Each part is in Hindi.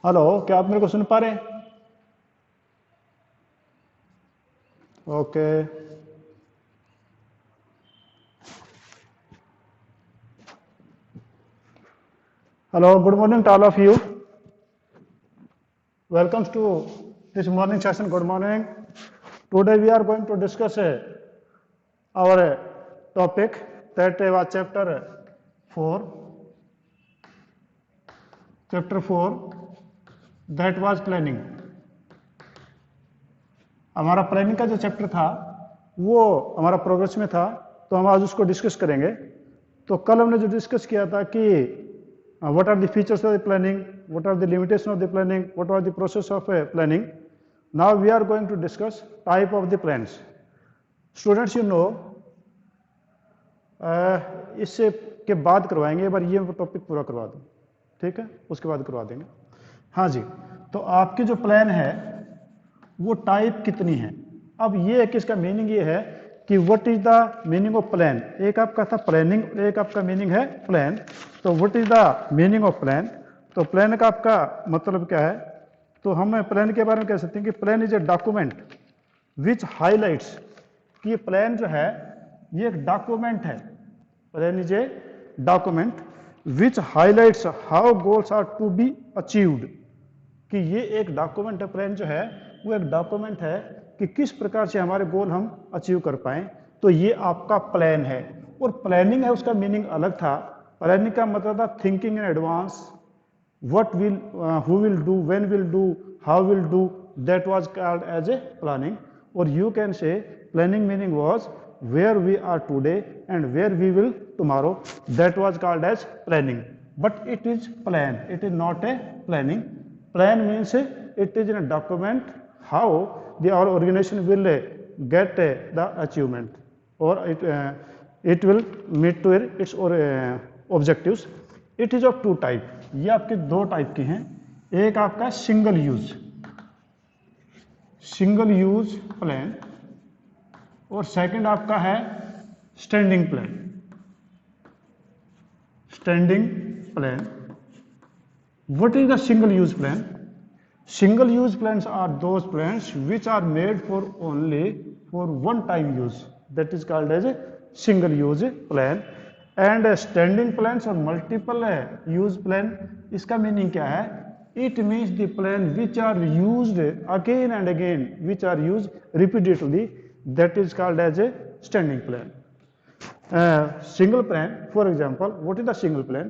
हेलो, क्या आप मेरे को सुन पा रहे हैं? Okay. Hello, good morning to all of you. Welcome to this morning session. Good morning. Today we are going to discuss our topic that was chapter 4 that was planning. हमारा प्लानिंग का जो चैप्टर था वो हमारा प्रोग्रेस में था, तो हम आज उसको डिस्कस करेंगे. तो कल हमने जो डिस्कस किया था कि what are the features of the planning, what are the limitation of the planning, what are the process of planning. Now we are going to discuss type of the plans. Students, you know, इससे के बाद करवाएंगे, एक बार ये टॉपिक पूरा करवा दूँ, ठीक है, उसके बाद करवा देंगे. हाँ जी, तो आपके जो प्लान है वो टाइप कितनी है. अब ये है कि इसका मीनिंग ये है कि what is the meaning of plan. एक आपका था प्लानिंग और एक आपका मीनिंग है प्लान. तो what is the meaning of plan. तो प्लान का आपका मतलब क्या है. तो हम प्लान के बारे में कह सकते हैं कि plan is a document which highlights. कि ये प्लान जो है ये एक डॉक्यूमेंट है. Plan is a document which highlights how goals are to be achieved. कि ये एक डॉक्यूमेंट है, प्लान जो है वो एक डॉक्यूमेंट है कि किस प्रकार से हमारे गोल हम अचीव कर पाएं. तो ये आपका प्लान है. और प्लानिंग है उसका मीनिंग अलग था. प्लानिंग का मतलब था thinking in advance, what will, who will do, when will do, how will do, that was called as a planning. और you can say planning meaning was where we are today and where we will tomorrow, that was called as planning. But it is plan, it is not a planning. Plan means it is in a document how our organization will get the achievement, or it will meet to its objectives. It is of two type. ये आपके दो टाइप के हैं. एक आपका सिंगल यूज प्लान और सेकंड आपका है standing plan. What is the single use plan? Single use plans are those plans which are made for only for one time use. That is called as a single use plan. And standing plans or multiple use plan, इसका मीनिंग क्या है. It means the plan which are used again and again, which are used repeatedly. That is called as a standing plan. Single plan, for example, what is the single plan?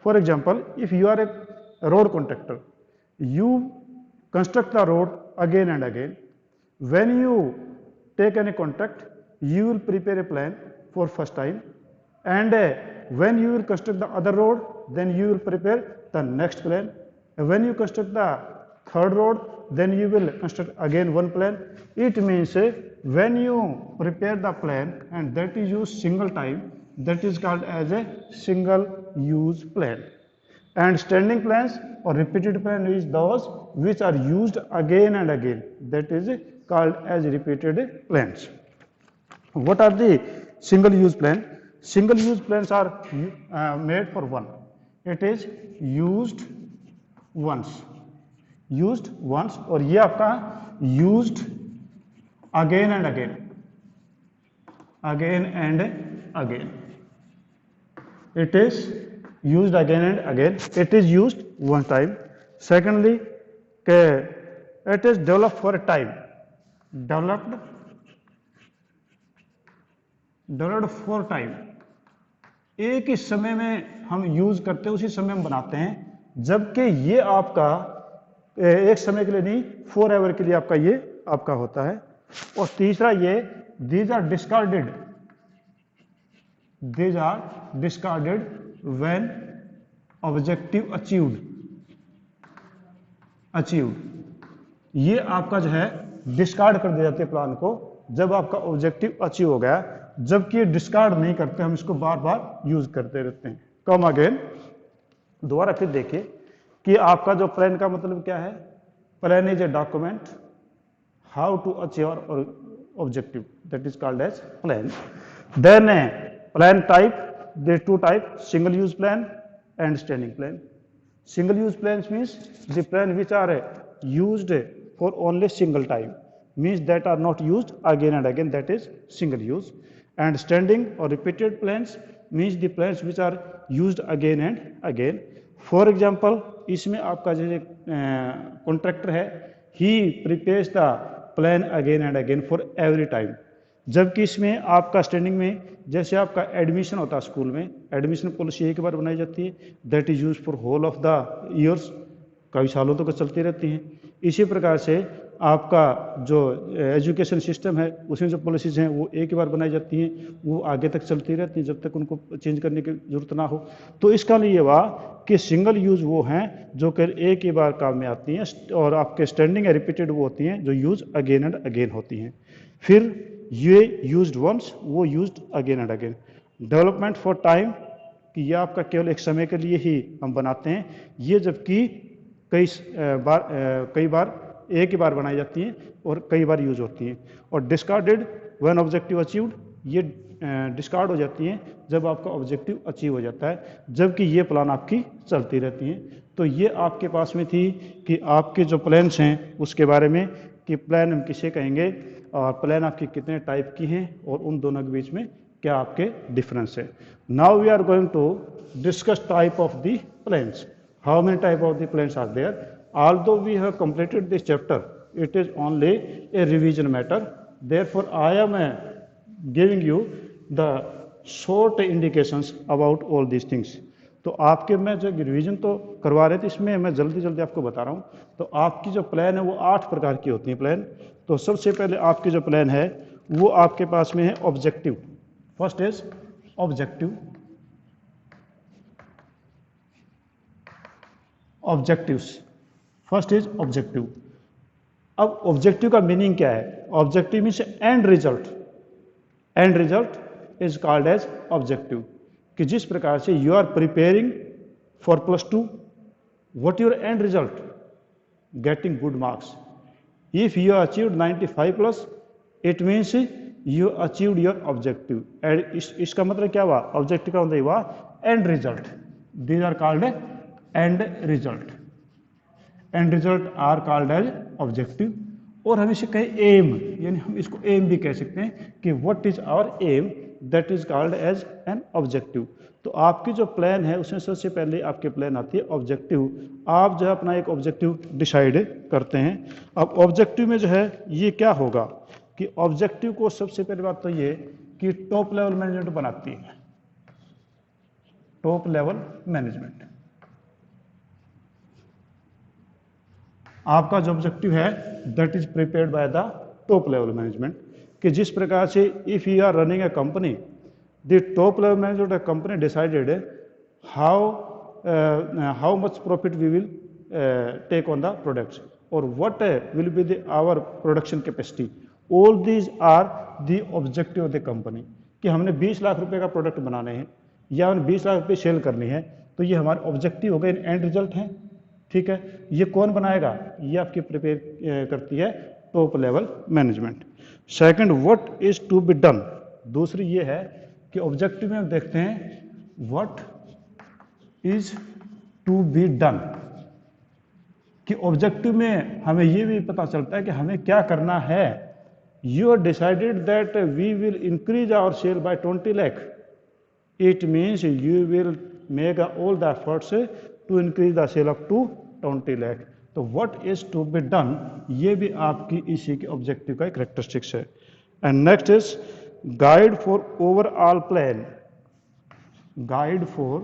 For example, if you are a road contractor, you construct the road again and again. When you take any contract, you will prepare a plan for first time, and when you will construct the other road, then you will prepare the next plan. And when you construct the third road, then you will construct again one plan. It means when you prepare the plan and that is used single time, that is called as a single use plan. And standing plans or repeated plan is those which are used again and again, that is called as repeated plans. What are the single use plan? Single use plans are made for one. It is used once और ये आपका used again and again. It is used again and again. It is used one time. Secondly, it is developed for a time. Developed for time. एक ही समय में हम यूज करते हैं, उसी समय हम बनाते हैं. जबकि ये आपका एक समय के लिए नहीं, फॉर एवर के लिए आपका ये आपका होता है. और तीसरा ये these are discarded when objective achieved. ये आपका जो है डिस्कार्ड कर दिया जाते हैं प्लान को जब आपका ऑब्जेक्टिव अचीव हो गया. जबकि ये डिस्कार्ड नहीं करते, हम इसको बार बार यूज करते रहते हैं. कम अगेन, दोबारा फिर देखिए कि आपका जो प्लान का मतलब क्या है. Plan is a document how to achieve और objective, that is called as plan. Then plan type, there are two types, single use plan and standing plan. Single use plans means the plan which are used for only single time, means that are not used again and again, that is single use. And standing or repeated plans means the plans which are used again and again. For example, इसमें आपका जो कॉन्ट्रैक्टर है, he prepares the plan again and again for every time. जबकि इसमें आपका स्टैंडिंग में जैसे आपका एडमिशन होता है स्कूल में, एडमिशन पॉलिसी एक बार बनाई जाती है, that is use for whole of the years, कई सालों तक चलती रहती हैं। इसी प्रकार से आपका जो एजुकेशन सिस्टम है उसमें जो पॉलिसीज हैं वो एक ही बार बनाई जाती हैं, वो आगे तक चलती रहती हैं जब तक उनको चेंज करने की जरूरत ना हो। तो इसका लिए हुआ कि सिंगल यूज वो हैं जो कि एक ही बार काम में आती हैं, और आपके स्टैंडिंग या रिपीटेड वो होती हैं जो यूज अगेन एंड अगेन होती हैं। फिर ये यूज्ड वंस, वो used again and again. Development for time, कि ये आपका केवल एक समय के लिए ही हम बनाते हैं, ये जबकि कई बार एक ही बार बनाई जाती हैं और कई बार यूज होती हैं। और डिस्कार्डेड व्हेन ऑब्जेक्टिव अचीव्ड, ये डिस्कार्ड हो जाती हैं जब आपका ऑब्जेक्टिव अचीव हो जाता है, जबकि ये प्लान आपकी चलती रहती हैं। तो ये आपके पास में थी कि आपके जो प्लान्स हैं उसके बारे में, कि प्लान हम किसे कहेंगे और प्लान आपकी कितने टाइप की हैं और उन दोनों के बीच में क्या आपके डिफरेंस है। Now we are going to discuss type of the plans. How many type of the plans are there? Although we have completed this chapter, it is only a revision matter. Therefore, I am giving you the short indications about all these things. तो आपके मैं जो रिवीजन तो करवा रहे थे, इसमें मैं जल्दी जल्दी आपको बता रहा हूँ। तो आपकी जो प्लान है वो 8 प्रकार की होती है प्लान। तो सबसे पहले आपकी जो प्लान है वो आपके पास में है objective. First is objective. Objectives, first is objective. अब ऑब्जेक्टिव का मीनिंग क्या है? Objective means end result. End result is called as objective. कि जिस प्रकार से you are preparing for +2, what your end result? Getting good marks. If you achieved 95+, it means you achieved your objective. And इसका मतलब क्या हुआ? ऑब्जेक्टिव का मतलब हुआ end result. These are called end result. End result are called as objective. और हम इसे कहें एम, यानी हम इसको एम भी कह सकते हैं कि what is our aim, that is called as an objective. तो आपकी जो प्लान है उसमें सबसे पहले आपके प्लान आती है ऑब्जेक्टिव। आप जो है अपना एक ऑब्जेक्टिव डिसाइड करते हैं। अब ऑब्जेक्टिव में जो है ये क्या होगा कि ऑब्जेक्टिव को सबसे पहली बात तो ये कि टॉप लेवल मैनेजमेंट बनाती है। टॉप लेवल मैनेजमेंट आपका जो ऑब्जेक्टिव है that is prepared by the top level management. कि जिस प्रकार से if you are running a company, the top level management of company decided how much profit we will take on the products और what will be the our production capacity. All these are the objective of the company. कि हमने 20 लाख रुपए का प्रोडक्ट बनाने हैं या हमने 20 लाख रुपए सेल करनी है, तो ये हमारे ऑब्जेक्टिव हो गए, एंड रिजल्ट हैं। ठीक है, ये कौन बनाएगा? ये आपकी प्रिपेयर करती है top level management. Second, what is to be done. दूसरी ये है कि ऑब्जेक्टिव में हम देखते हैं what is to be done. कि ऑब्जेक्टिव में हमें ये भी पता चलता है कि हमें क्या करना है। You are decided that we will increase our sale by 20 lakh. It means you will make all the efforts to increase the sale up to 20 lakh. तो what is to be done, ये भी आपकी इसी के ऑब्जेक्टिव का एक कैरेक्टरिस्टिक्स है। And next is guide for overall plan. Guide for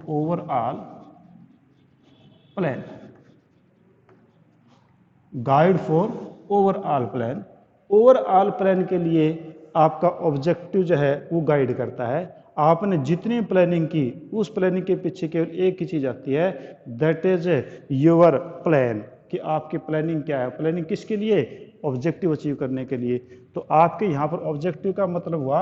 overall plan. Guide for overall plan. Overall plan के लिए आपका ऑब्जेक्टिव जो है वो गाइड करता है। आपने जितनी प्लानिंग की उस प्लानिंग के पीछे केवल एक ही चीज आती है, दैट इज योर प्लान। कि आपकी प्लानिंग क्या है, प्लानिंग किसके लिए? ऑब्जेक्टिव अचीव करने के लिए। तो आपके यहाँ पर ऑब्जेक्टिव का मतलब हुआ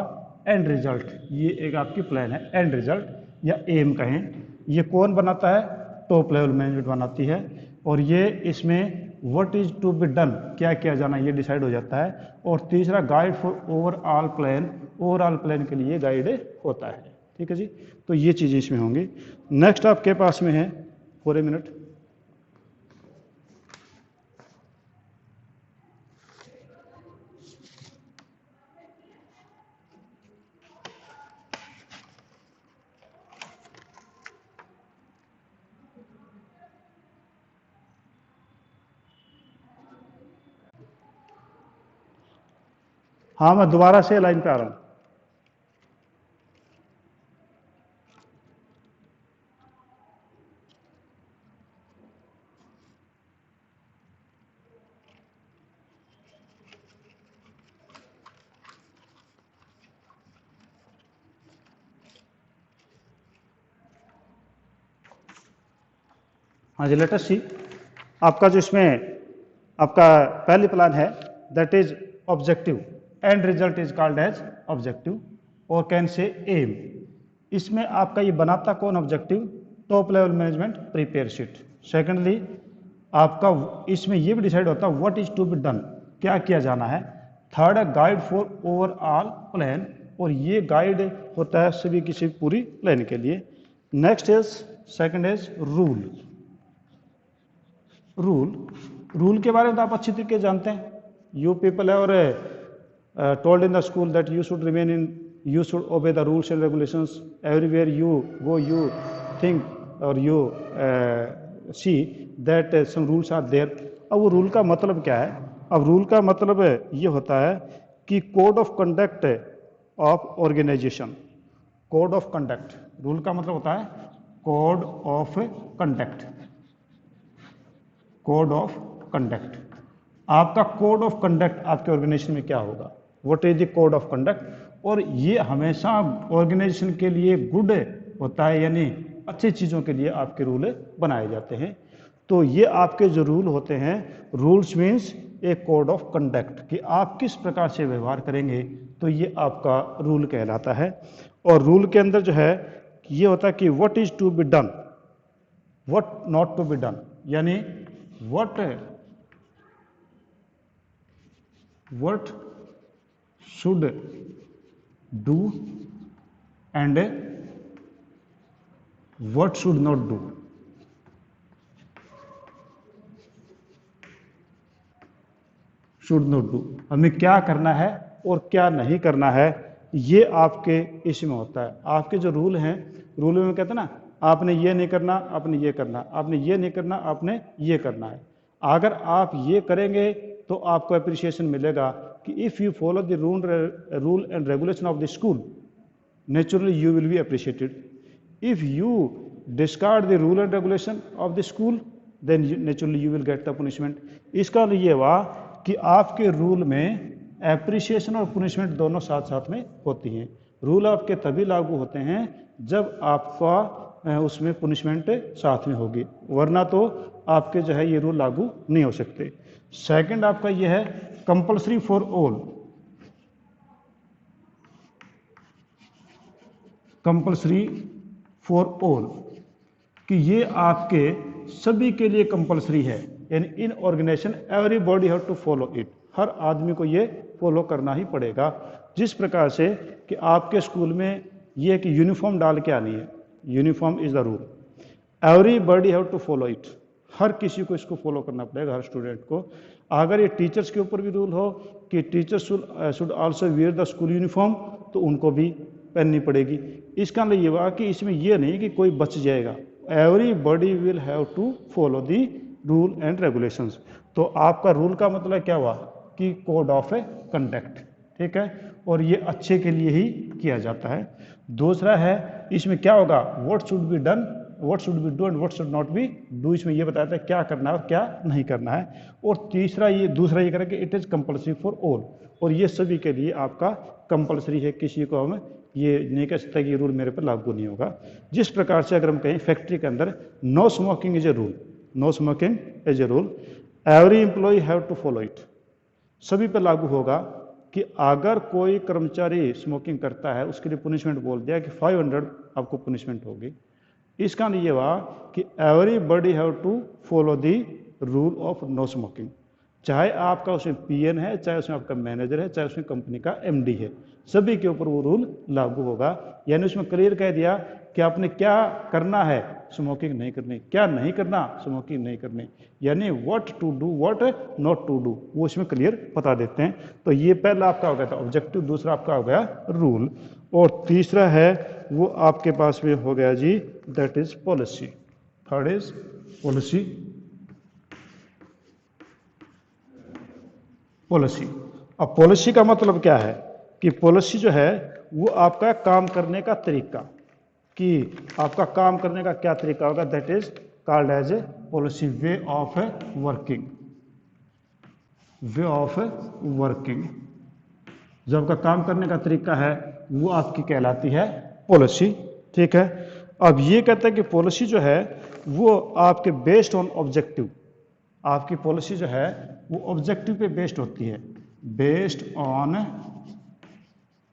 एंड रिजल्ट। ये एक आपकी प्लान है, एंड रिजल्ट या एम कहें। ये कौन बनाता है? टॉप लेवल मैनेजमेंट बनाती है। और ये इसमें what is to be done, क्या किया जाना, ये डिसाइड हो जाता है। और तीसरा guide for overall plan, overall plan के लिए गाइड होता है। ठीक। ठीक है जी। तो ये चीज़ें इसमें होंगी। नेक्स्ट आपके पास में है, फॉर ए मिनट, हाँ मैं दोबारा से लाइन पे आ रहा हूँ। हाँ जी, लेट अस सी। आपका जो इसमें आपका पहली प्लान है that is objective, end result is called as objective और कैन से एम। इसमें आपका ये बनाता कौन objective? Top level management prepare sheet. Secondly आपका इसमें ये भी डिसाइड होता है what is to be done, क्या किया जाना है। थर्ड है गाइड फॉर ओवरऑल प्लान, और ये गाइड होता है सभी किसी पूरी प्लान के लिए। Next is second is rule. Rule के बारे में तो आप अच्छी तरीके जानते हैं। यू पीपल है और told in the school that you should remain in, you should obey the rules and regulations everywhere you go. You think or you see that some rules are there. अब वो रूल का मतलब क्या है? अब रूल का मतलब ये होता है कि code of conduct of organisation. Code of conduct, rule का मतलब होता है code of conduct. Code of conduct, आपका कोड ऑफ कंडक्ट आपके ऑर्गेनाइजेशन में क्या होगा? What is the code of conduct? और ये हमेशा ऑर्गेनाइजेशन के लिए गुड होता है, यानी अच्छी चीज़ों के लिए आपके रूल बनाए जाते हैं। तो ये आपके जो रूल होते हैं, rules means A code of conduct, कि आप किस प्रकार से व्यवहार करेंगे, तो ये आपका रूल कहलाता है। और रूल के अंदर जो है ये होता है कि what is to be done, what not to be done, यानी what should do and what should not do। Should not do, हमें क्या करना है और क्या नहीं करना है, ये आपके इसमें होता है। आपके जो रूल हैं, रूल में कहते हैं ना, आपने ये नहीं करना, आपने ये करना, आपने ये नहीं करना, आपने ये करना है। अगर आप ये करेंगे तो आपको अप्रिसिएशन मिलेगा कि if you follow the rule and regulation of the school, naturally you will be appreciated. If you discard the rule and regulation of the school, then naturally you will get the punishment. इसका ये हुआ कि आपके रूल में एप्रिसिएशन और पुनिशमेंट दोनों साथ साथ में होती हैं। रूल आपके तभी लागू होते हैं जब आपका उसमें पुनिशमेंट साथ में होगी, वरना तो आपके जो है ये रूल लागू नहीं हो सकते। सेकंड आपका ये है compulsory for all. Compulsory for all, कि ये आपके सभी के लिए कंपल्सरी है, यानी in organization everybody have to follow it. हर आदमी को ये फॉलो करना ही पड़ेगा। जिस प्रकार से कि आपके स्कूल में ये कि यूनिफॉर्म डाल के आनी है, uniform is the rule, everybody have to follow it. हर किसी को इसको फॉलो करना पड़ेगा, हर स्टूडेंट को। अगर ये टीचर्स के ऊपर भी रूल हो कि teachers should also wear the school uniform, तो उनको भी पहननी पड़ेगी। इसका मतलब ये हुआ कि इसमें यह नहीं कि कोई बच जाएगा, everybody will have to follow the rule and regulations. तो आपका रूल का मतलब क्या हुआ कि कोड ऑफ कंडक्ट, ठीक है, और ये अच्छे के लिए ही किया जाता है। दूसरा है इसमें क्या होगा, what should be done, what should be do and what should not be do. इसमें ये बताता है क्या करना है और क्या नहीं करना है। और तीसरा ये दूसरा ये करें कि it is compulsory for all, और ये सभी के लिए आपका कंपल्सरी है। किसी को हम ये नहीं कह सकता कि ये रूल मेरे पर लागू नहीं होगा। जिस प्रकार से अगर हम कहें फैक्ट्री के अंदर no smoking is a rule, no smoking is a rule, every employ have to follow it, सभी पर लागू होगा कि अगर कोई कर्मचारी स्मोकिंग करता है उसके लिए पुनिशमेंट बोल दिया कि 500 आपको पुनिशमेंट होगी। इसका ये हुआ कि everybody have to follow the rule of no smoking. चाहे आपका उसमें पीएन है, चाहे उसमें आपका मैनेजर है, चाहे उसमें कंपनी का एमडी है, सभी के ऊपर वो रूल लागू होगा। यानी उसमें क्लियर कह दिया कि आपने क्या करना है, स्मोकिंग नहीं करनी, क्या नहीं करना, स्मोकिंग नहीं करनी, यानी what to do what not to do, वो इसमें क्लियर बता देते हैं। तो ये पहला आपका हो गया था ऑब्जेक्टिव, दूसरा आपका हो गया रूल, और तीसरा है वो आपके पास में हो गया जी that is policy. Third is policy. Policy, अब पॉलिसी का मतलब क्या है कि पॉलिसी जो है वो आपका काम करने का तरीका, कि आपका काम करने का क्या तरीका होगा, that is called as a policy, way of working, way of working. जो आपका काम करने का तरीका है वो आपकी कहलाती है पॉलिसी। ठीक है, अब ये कहता है कि पॉलिसी जो है वो आपके बेस्ड ऑन ऑब्जेक्टिव, आपकी पॉलिसी जो है वो ऑब्जेक्टिव पे बेस्ड होती है, बेस्ड ऑन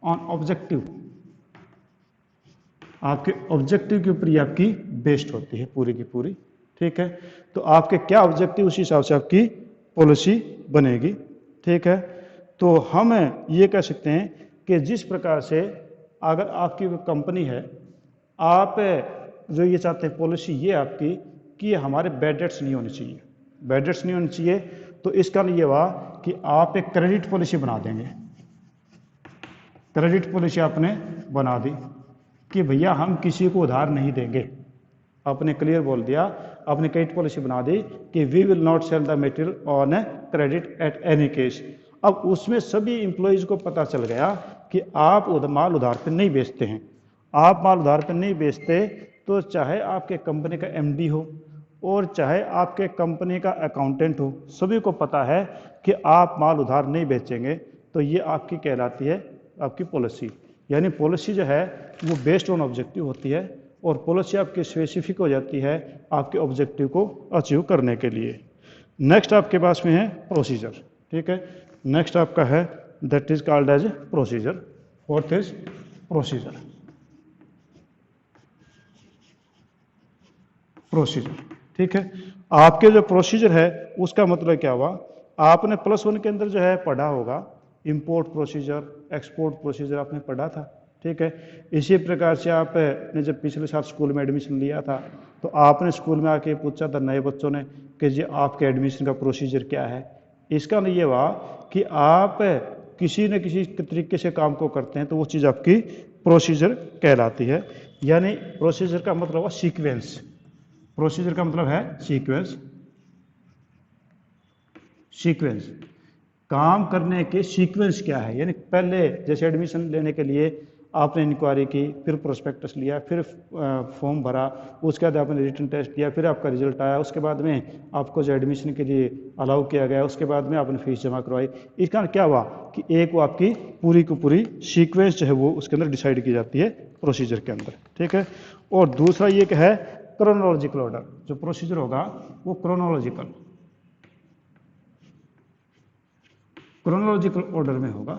ऑब्जेक्टिव, आपके ऑब्जेक्टिव के ऊपर ये आपकी बेस्ड होती है पूरी की पूरी। ठीक है, तो आपके क्या ऑब्जेक्टिव, उसी हिसाब से आपकी पॉलिसी बनेगी। ठीक है, तो हम ये कह सकते हैं कि जिस प्रकार से अगर आपकी कोई कंपनी है, आप जो ये चाहते हैं पॉलिसी ये आपकी कि हमारे बैड डेट्स नहीं होनी चाहिए, बैड डेट्स नहीं होनी चाहिए, तो इसका ये हुआ कि आप एक क्रेडिट पॉलिसी बना देंगे। क्रेडिट पॉलिसी आपने बना दी कि भैया हम किसी को उधार नहीं देंगे, आपने क्लियर बोल दिया, आपने क्रेडिट पॉलिसी बना दी कि we will not sell the material on credit at any case. अब उसमें सभी इंप्लॉइज को पता चल गया कि आप माल उधार पर नहीं बेचते हैं। आप माल उधार पर नहीं बेचते तो चाहे आपके कंपनी का एमडी हो और चाहे आपके कंपनी का अकाउंटेंट हो, सभी को पता है कि आप माल उधार नहीं बेचेंगे। तो ये आपकी कहलाती है आपकी पॉलिसी। यानी पॉलिसी जो है वो बेस्ड ऑन ऑब्जेक्टिव होती है और पॉलिसी आपकी स्पेसिफिक हो जाती है आपके ऑब्जेक्टिव को अचीव करने के लिए। नेक्स्ट आपके पास में है प्रोसीजर। ठीक है, नेक्स्ट आपका है that is called as procedure. Fourth is procedure. Procedure, ठीक है, आपके जो प्रोसीजर है उसका मतलब क्या हुआ, आपने +1 के अंदर जो है पढ़ा होगा इंपोर्ट प्रोसीजर, एक्सपोर्ट प्रोसीजर आपने पढ़ा था। ठीक है, इसी प्रकार से आपने जब पिछले साल स्कूल में एडमिशन लिया था तो आपने स्कूल में आके पूछा था नए बच्चों ने कि जी आपके एडमिशन का प्रोसीजर क्या है। इसका ये हुआ कि आप किसी न किसी तरीके से काम को करते हैं तो वो चीज़ आपकी प्रोसीजर कहलाती है। यानी प्रोसीजर का मतलब हुआ सीक्वेंस, प्रोसीजर का मतलब है सीक्वेंस। सीक्वेंस, काम करने के सीक्वेंस क्या है, यानी पहले जैसे एडमिशन लेने के लिए आपने इंक्वायरी की, फिर प्रोस्पेक्टस लिया, फिर फॉर्म भरा, उसके बाद आपने रिटन टेस्ट दिया, फिर आपका रिजल्ट आया, उसके बाद में आपको जो एडमिशन के लिए अलाउ किया गया, उसके बाद में आपने फीस जमा करवाई। इसका क्या हुआ कि एक वो आपकी पूरी की पूरी सीक्वेंस जो है वो उसके अंदर डिसाइड की जाती है प्रोसीजर के अंदर। ठीक है, और दूसरा ये क्या है क्रोनोलॉजिकल ऑर्डर। जो प्रोसीजर होगा वो क्रोनोलॉजिकल ऑर्डर में होगा।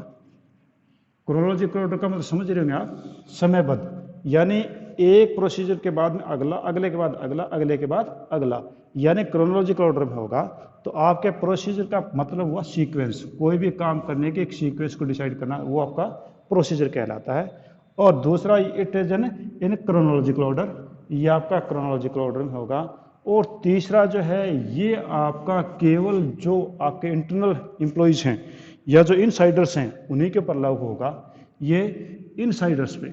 क्रोनोलॉजिकल ऑर्डर का मतलब समझ रहे होंगे आप, समयबद्ध, यानी एक प्रोसीजर के बाद में अगला, अगले के बाद अगला, अगले के बाद अगला, यानी क्रोनोलॉजिकल ऑर्डर में होगा। तो आपके प्रोसीजर का मतलब हुआ सीक्वेंस, कोई भी काम करने के एक सीक्वेंस को डिसाइड करना, वो आपका प्रोसीजर कहलाता है। और दूसरा it is in chronological order, ये आपका क्रोनोलॉजिकल ऑर्डर में होगा। और तीसरा जो है ये आपका केवल जो आपके इंटरनल एम्प्लॉइज हैं या जो इनसाइडर्स हैं उन्हीं के ऊपर लागू होगा। ये इनसाइडर्स पे,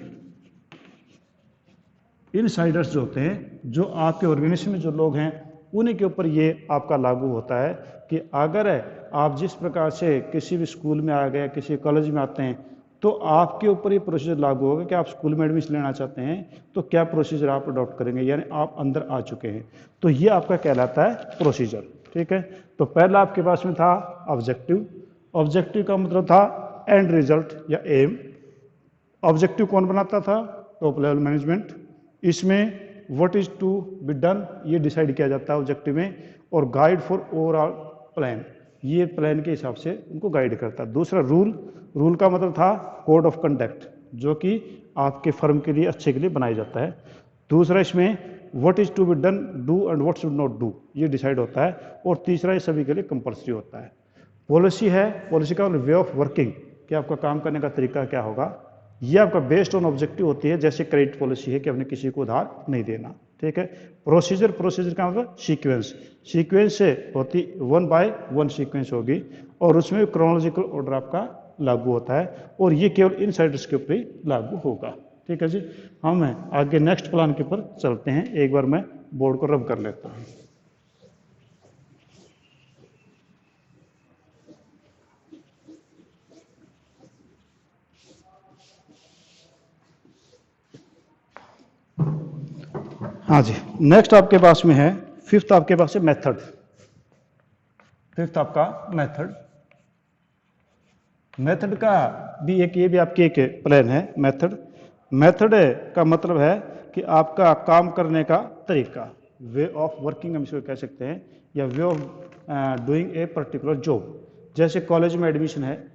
इनसाइडर्स जो होते हैं, जो आपके ऑर्गेनाइजेशन में जो लोग हैं उन्हीं के ऊपर ये आपका लागू होता है कि अगर आप जिस प्रकार से किसी भी स्कूल में आ गए, किसी कॉलेज में आते हैं, तो आपके ऊपर ये प्रोसीजर लागू होगा कि आप स्कूल में एडमिशन लेना चाहते हैं तो क्या प्रोसीजर आप अडॉप्ट करेंगे, यानी आप अंदर आ चुके हैं। तो ये आपका कहलाता है प्रोसीजर। ठीक है, तो पहला आपके पास में था ऑब्जेक्टिव। ऑब्जेक्टिव का मतलब था एंड रिजल्ट या एम। ऑब्जेक्टिव कौन बनाता था, टॉप लेवल मैनेजमेंट। इसमें what is to be done ये डिसाइड किया जाता है ऑब्जेक्टिव में, और गाइड फॉर ओवरऑल प्लान, ये प्लान के हिसाब से उनको गाइड करता है। दूसरा रूल, रूल का मतलब था कोड ऑफ कंडक्ट, जो कि आपके फर्म के लिए अच्छे के लिए बनाया जाता है। दूसरा इसमें what is to be done, do and what should not do, ये डिसाइड होता है। और तीसरा ये सभी के लिए कंपल्सरी होता है। पॉलिसी है, पॉलिसी का वे ऑफ वर्किंग, कि आपका काम करने का तरीका क्या होगा। ये आपका बेस्ड ऑन ऑब्जेक्टिव होती है, जैसे क्रेडिट पॉलिसी है कि हमने किसी को उधार नहीं देना, ठीक है। प्रोसीजर, प्रोसीजर का मतलब सीक्वेंस, सीक्वेंस से होती 1 by 1 सीक्वेंस होगी और उसमें क्रोनोलॉजिकल ऑर्डर आपका लागू होता है और ये केवल इनसाइडर्स के ऊपर ही लागू होगा, ठीक है जी। हम आगे नेक्स्ट प्लान के ऊपर चलते हैं। एक बार मैं बोर्ड को रब कर लेता हूँ। हाँ जी, नेक्स्ट आपके पास में है फिफ्थ, आपके पास है मेथड। फिफ्थ आपका मेथड, मेथड का भी एक, ये भी आपकी एक प्लान है मेथड। मेथड का मतलब है कि आपका काम करने का तरीका, वे ऑफ वर्किंग हम इसको कह सकते हैं, या way of doing a particular job. जैसे कॉलेज में एडमिशन है,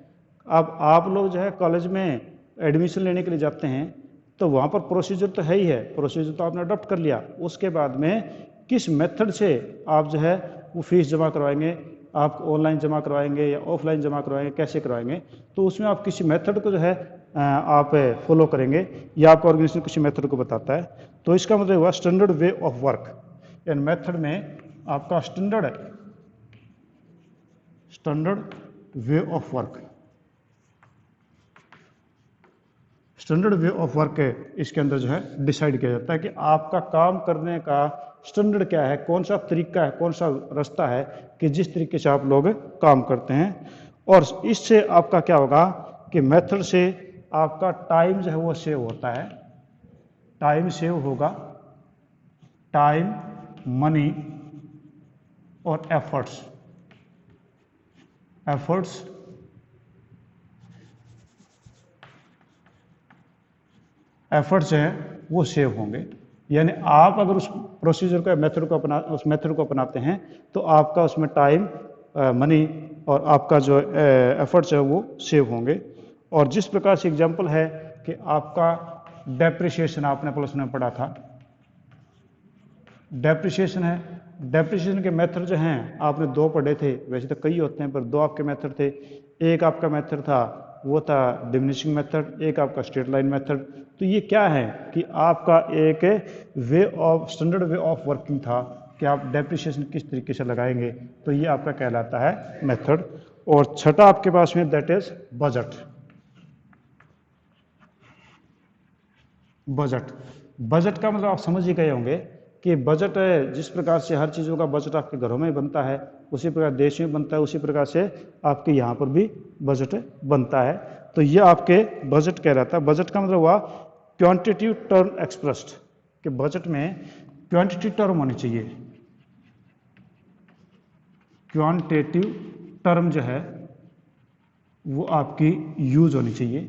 अब आप लोग जो है कॉलेज में एडमिशन लेने के लिए जाते हैं तो वहाँ पर प्रोसीजर तो है ही है, प्रोसीजर तो आपने अडॉप्ट कर लिया। उसके बाद में किस मेथड से आप जो है वो फीस जमा करवाएंगे, आप ऑनलाइन जमा करवाएंगे या ऑफलाइन जमा करवाएंगे, कैसे करवाएंगे, तो उसमें आप किसी मेथड को जो है आप फॉलो करेंगे या आपका ऑर्गेनाइजेशन किसी मेथड को बताता है। तो इसका मतलब हुआ standard way of work. And method में आपका standard way of work, standard way of work इसके अंदर जो है डिसाइड किया जाता है कि आपका काम करने का स्टैंडर्ड क्या है, कौन सा तरीका है, कौन सा रास्ता है कि जिस तरीके से आप लोग काम करते हैं। और इससे आपका क्या होगा कि मेथड से आपका टाइम जो है वो सेव होता है, टाइम सेव होगा, टाइम, मनी और एफर्ट्स, एफर्ट्स हैं वो सेव होंगे। यानी आप अगर उस प्रोसीजर को, उस मेथड को अपनाते हैं तो आपका उसमें टाइम, मनी और आपका जो एफर्ट्स है वो सेव होंगे। और जिस प्रकार से एग्जांपल है कि आपका डेप्रिसिएशन, आपने प्लस में पढ़ा था, डेप्रिसिएशन है, डेप्रिसिएशन के मेथड जो हैं आपने 2 पढ़े थे, वैसे तो कई होते हैं पर 2 आपके मेथड थे। एक आपका मेथड था वो था डिमिनिशिंग मेथड, एक आपका स्ट्रेट लाइन मेथड। तो ये क्या है कि आपका एक way of, standard way of working था कि आप डेप्रिसिएशन किस तरीके से लगाएंगे, तो ये आपका कहलाता है मेथड। और छठा आपके पास में दैट इज बजट। बजट का मतलब आप समझ ही गए होंगे कि बजट है, जिस प्रकार से हर चीज़ों का बजट आपके घरों में बनता है उसी प्रकार देश में बनता है, उसी प्रकार से आपके यहाँ पर भी बजट बनता है। तो ये आपके बजट कहलाता है। बजट का मतलब हुआ क्वांटिटेटिव टर्म एक्सप्रेस्ड, कि बजट में क्वांटिटी टर्म होनी चाहिए, क्वांटिटेटिव टर्म जो है वो आपकी यूज होनी चाहिए।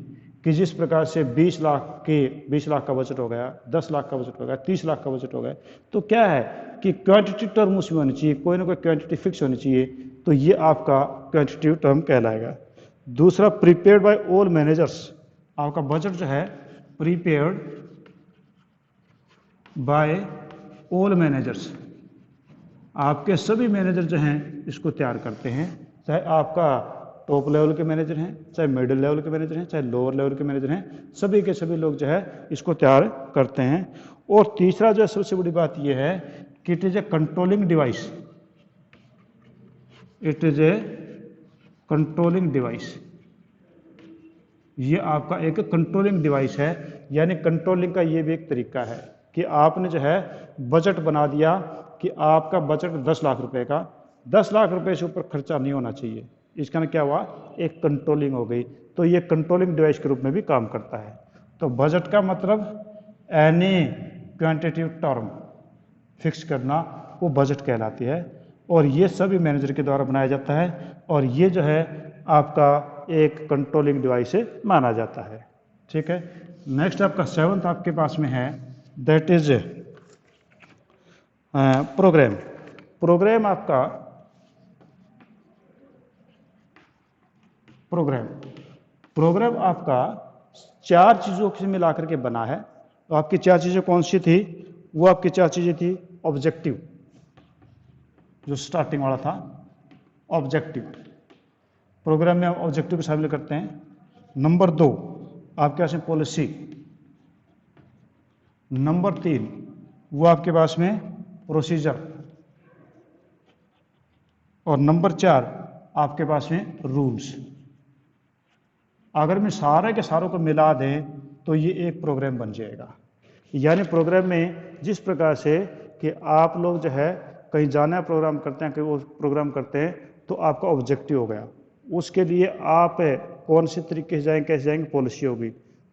कि जिस प्रकार से 20 लाख का बजट हो गया, 10 लाख का बजट हो गया, 30 लाख का बजट हो गया, तो क्या है कि क्वांटिटी टर्म उसमें होनी चाहिए, कोई ना कोई क्वांटिटी फिक्स होनी चाहिए, तो ये आपका क्वांटिटेटिव टर्म कहलाएगा। दूसरा प्रीपेयर्ड बाय ऑल मैनेजर्स, आपका बजट जो है प्रीपेयर्ड बाय ऑल मैनेजर्स, आपके सभी मैनेजर जो हैं इसको तैयार करते हैं, चाहे आपका टॉप लेवल के मैनेजर हैं, चाहे मिडिल लेवल के मैनेजर हैं, चाहे लोअर लेवल के मैनेजर हैं, सभी के सभी लोग जो है इसको तैयार करते हैं। और तीसरा जो सबसे बड़ी बात यह है कि it is a controlling device, it is a controlling device, ये आपका एक कंट्रोलिंग डिवाइस है। यानी कंट्रोलिंग का ये भी एक तरीका है कि आपने जो है बजट बना दिया कि आपका बजट 10 लाख रुपए का, 10 लाख रुपए से ऊपर खर्चा नहीं होना चाहिए, इसका क्या हुआ, एक कंट्रोलिंग हो गई। तो ये कंट्रोलिंग डिवाइस के रूप में भी काम करता है। तो बजट का मतलब एनी क्वांटिटेटिव टर्म फिक्स करना, वो बजट कहलाती है। और ये सभी मैनेजर के द्वारा बनाया जाता है और ये जो है आपका एक कंट्रोलिंग डिवाइस माना जाता है, ठीक है। नेक्स्ट आपका 7th आपके पास में है दैट इज प्रोग्राम। प्रोग्राम आपका प्रोग्राम आपका 4 चीज़ों से मिलाकर के बना है। तो आपकी 4 चीज़ें कौन सी थी, वो आपकी 4 चीज़ें थी ऑब्जेक्टिव, जो स्टार्टिंग वाला था ऑब्जेक्टिव, प्रोग्राम में आप ऑब्जेक्टिव को शामिल करते हैं। नंबर 2 आपके पास में पॉलिसी। नंबर 3 वो आपके पास में प्रोसीजर। और नंबर 4 आपके पास में रूल्स। अगर मैं सारे के सारों को मिला दें तो ये एक प्रोग्राम बन जाएगा। यानी प्रोग्राम में जिस प्रकार से कि आप लोग जो है कहीं जाना प्रोग्राम करते हैं, कहीं वो प्रोग्राम करते हैं, तो आपका ऑब्जेक्टिव हो गया। उसके लिए आप कौन से तरीके से जाएंगे, कैसे जाएंगे, पॉलिसी होगी।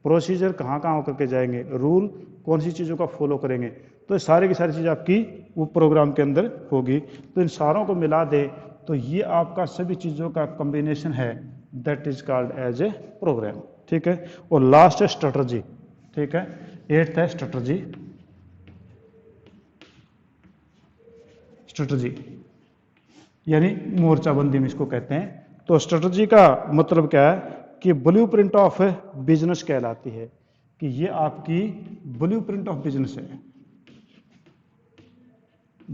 प्रोसीजर कहाँ कहाँ होकर के जाएंगे, रूल कौन सी चीज़ों का फॉलो करेंगे। तो सारी की सारी चीज़ आपकी वो प्रोग्राम के अंदर होगी। तो इन सारों को मिला दे तो ये आपका सभी चीज़ों का कॉम्बिनेशन है, that is called as a programme. ठीक है। और लास्ट है स्ट्रेटजी। ठीक है, 8th है स्ट्रेटजी। स्ट्रेटजी यानी मोर्चाबंदी में इसको कहते हैं। तो स्ट्रेटजी का मतलब क्या है कि ब्लूप्रिंट ऑफ बिजनेस कहलाती है, कि ये आपकी ब्लूप्रिंट ऑफ बिजनेस है।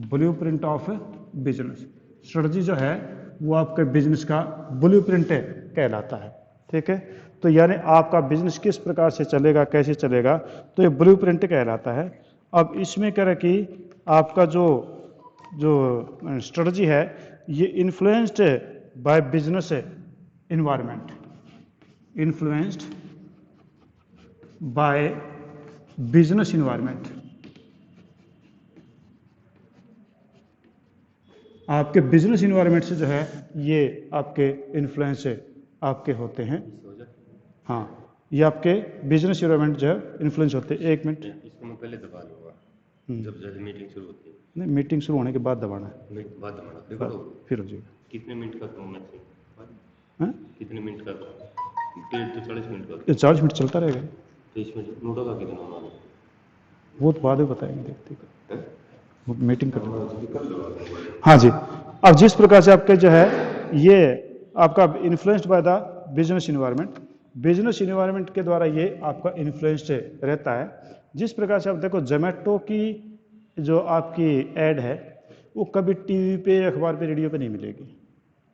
ब्लूप्रिंट ऑफ बिजनेस स्ट्रेटजी जो है वो आपके बिजनेस का ब्लूप्रिंट कहलाता है। ठीक है। तो यानी आपका बिजनेस किस प्रकार से चलेगा, कैसे चलेगा, तो ये ब्लूप्रिंट कहलाता है। अब इसमें कह रहे कि आपका जो स्ट्रेटजी है ये influenced by business environment, influenced by business environment. आपके बिजनेस इन्वायरमेंट से जो है ये आपके इन्फ्लुएंस आपके होते हैं। हाँ, ये आपके बिजनेस इन्वायरमेंट जो है इन्फ्लुएंस होते हैं। 1 मिनट, इसको मैं पहले दबा लूंगा जब जब मीटिंग शुरू होती है। नहीं, मीटिंग शुरू होने के बाद दबाना है। बाद दबाना देखो तो फिर हो जाएगा। कितने मिनट का मैक्सिमम, हाँ? कितने मिनट का, 1.5 से 40 मिनट का। ये 40 मिनट चलता रहेगा। तो इसमें नोटों का कितना होना, वो तो बाद में बताएंगे, देखते हैं मीटिंग कर। हाँ जी। अब जिस प्रकार से आपके जो है ये आपका influenced by the business environment, business environment के द्वारा ये आपका इन्फ्लुएंस्ड रहता है। जिस प्रकार से आप देखो जोमेटो की जो आपकी एड है वो कभी टीवी पे, अखबार पे, रेडियो पे नहीं मिलेगी।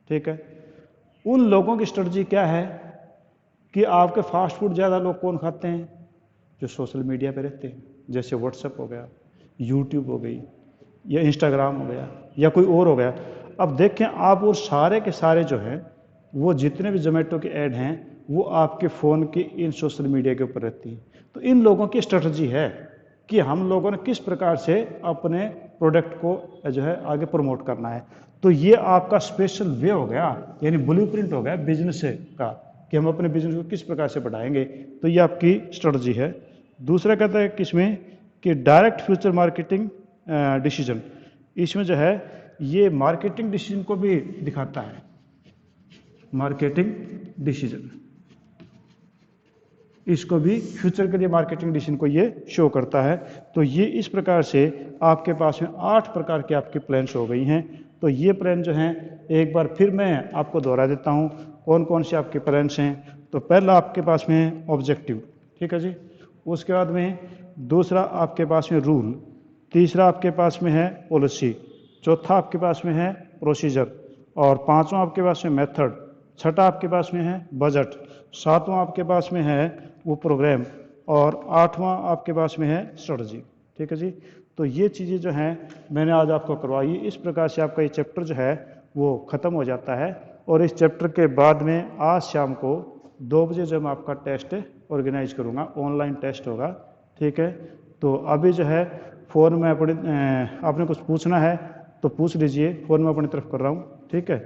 ठीक है। उन लोगों की स्ट्रेटजी क्या है कि आपके फास्ट फूड ज़्यादा लोग कौन खाते हैं, जो सोशल मीडिया पे रहते हैं, जैसे व्हाट्सएप हो गया, यूट्यूब हो गई, या इंस्टाग्राम हो गया, या कोई और हो गया। अब देखें आप वो सारे के सारे जो हैं वो जितने भी जोमेटो के ऐड हैं वो आपके फ़ोन के इन सोशल मीडिया के ऊपर रहती हैं। तो इन लोगों की स्ट्रेटजी है कि हम लोगों ने किस प्रकार से अपने प्रोडक्ट को जो है आगे प्रमोट करना है। तो ये आपका स्पेशल वे हो गया, यानी ब्लूप्रिंट हो गया बिजनेस का, कि हम अपने बिजनेस को किस प्रकार से बढ़ाएंगे। तो ये आपकी स्ट्रेटजी है। दूसरा कहता है किसमें कि डायरेक्ट फ्यूचर मार्केटिंग डिसीजन, इसमें जो है ये मार्केटिंग डिसीजन को भी दिखाता है। मार्केटिंग डिसीजन, इसको भी फ्यूचर के लिए मार्केटिंग डिसीजन को ये शो करता है। तो ये इस प्रकार से आपके पास में 8 प्रकार के आपकी प्लान्स हो गई हैं। तो ये प्लान जो हैं एक बार फिर मैं आपको दोहरा देता हूँ कौन कौन से आपके प्लान्स हैं। तो पहला आपके पास में ऑब्जेक्टिव, ठीक है जी। उसके बाद में दूसरा आपके पास में रूल, तीसरा आपके पास में है पॉलिसी, चौथा आपके पास में है प्रोसीजर, और पांचवा आपके पास में मेथड, छठा आपके पास में है बजट, सातवां आपके पास में है वो प्रोग्राम, और आठवां आपके पास में है स्ट्रेटजी। ठीक है जी। तो ये चीज़ें जो हैं मैंने आज आपको करवाई। इस प्रकार से आपका ये चैप्टर जो है वो ख़त्म हो जाता है। और इस चैप्टर के बाद में आज शाम को 2 बजे जब मैं आपका टेस्ट ऑर्गेनाइज करूँगा, ऑनलाइन टेस्ट होगा। ठीक है। तो अभी जो है फ़ोन में आपने कुछ पूछना है तो पूछ लीजिए, फ़ोन में अपनी तरफ कर रहा हूँ। ठीक है।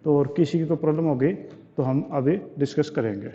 तो और किसी की कोई प्रॉब्लम होगी तो हम अभी डिस्कस करेंगे।